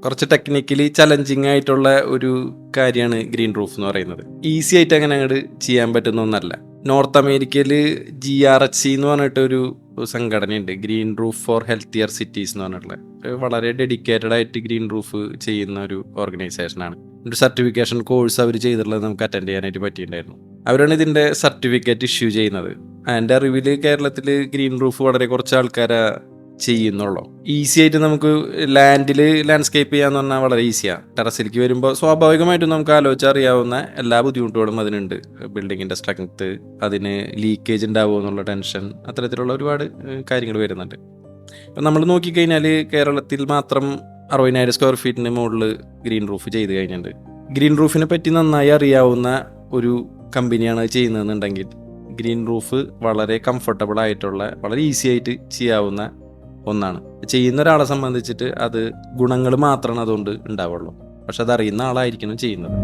കുറച്ച് technically challenging ആയിട്ടുള്ള ഒരു കാര്യമാണ് ഗ്രീൻ റൂഫ് എന്ന് പറയുന്നത്. ഈസി ആയിട്ട് അങ്ങനെ അങ്ങോട്ട് ചെയ്യാൻ പറ്റുന്ന ഒന്നല്ല. നോർത്ത് അമേരിക്കയിൽ GRHC എന്ന് പറഞ്ഞിട്ട് ഒരു സംഘടനയുണ്ട്, green roof for healthier cities എന്ന് പറഞ്ഞിട്ടുള്ള. വളരെ ഡെഡിക്കേറ്റഡ് ആയിട്ട് ഗ്രീൻ റൂഫ് ചെയ്യുന്ന ഒരു ഓർഗനൈസേഷനാണ്. ഒരു സർട്ടിഫിക്കേഷൻ കോഴ്സ് അവർ ചെയ്തിട്ടുള്ളത് നമുക്ക് അറ്റൻഡ് ചെയ്യാനായിട്ട് പറ്റിയിട്ടുണ്ടായിരുന്നു. അവരാണ് ഇതിൻ്റെ സർട്ടിഫിക്കറ്റ് ഇഷ്യൂ ചെയ്യുന്നത്. എൻ്റെ അറിവിൽ കേരളത്തിൽ ഗ്രീൻ റൂഫ് വളരെ കുറച്ച് ആൾക്കാരെ ചെയ്യുന്നുള്ളൂ. ഈസി ആയിട്ട് നമുക്ക് ലാൻഡിൽ ലാൻഡ്സ്കേപ്പ് ചെയ്യാന്ന് പറഞ്ഞാൽ വളരെ ഈസിയാണ്. ടെറസിലേക്ക് വരുമ്പോൾ സ്വാഭാവികമായിട്ടും നമുക്ക് ആലോചിച്ചറിയാവുന്ന എല്ലാ ബുദ്ധിമുട്ടുകളും അതിനുണ്ട്. ബിൽഡിങ്ങിൻ്റെ സ്ട്രെങ്ത്ത്, അതിന് ലീക്കേജ് ഉണ്ടാവുമോ എന്നുള്ള ടെൻഷൻ, അത്തരത്തിലുള്ള ഒരുപാട് കാര്യങ്ങൾ വരുന്നുണ്ട്. ഇപ്പം നമ്മൾ നോക്കിക്കഴിഞ്ഞാൽ കേരളത്തിൽ മാത്രം 60,000 സ്ക്വയർ ഫീറ്റിന് മുകളിൽ ഗ്രീൻ റൂഫ് ചെയ്ത് കഴിഞ്ഞിട്ടുണ്ട്. ഗ്രീൻ റൂഫിനെ പറ്റി നന്നായി അറിയാവുന്ന ഒരു കമ്പനിയാണ് ചെയ്യുന്നതെന്നുണ്ടെങ്കിൽ ഗ്രീൻ റൂഫ് വളരെ കംഫർട്ടബിൾ ആയിട്ടുള്ള, വളരെ ഈസി ആയിട്ട് ചെയ്യാവുന്ന ഒന്നാണ്. ചെയ്യുന്ന ഒരാളെ സംബന്ധിച്ചിട്ട് അത് ഗുണങ്ങൾ മാത്രമാണ് അതുകൊണ്ട് ഉണ്ടാവുള്ളൂ. പക്ഷെ അതറിയുന്ന ആളായിരിക്കണം ചെയ്യുന്നത്.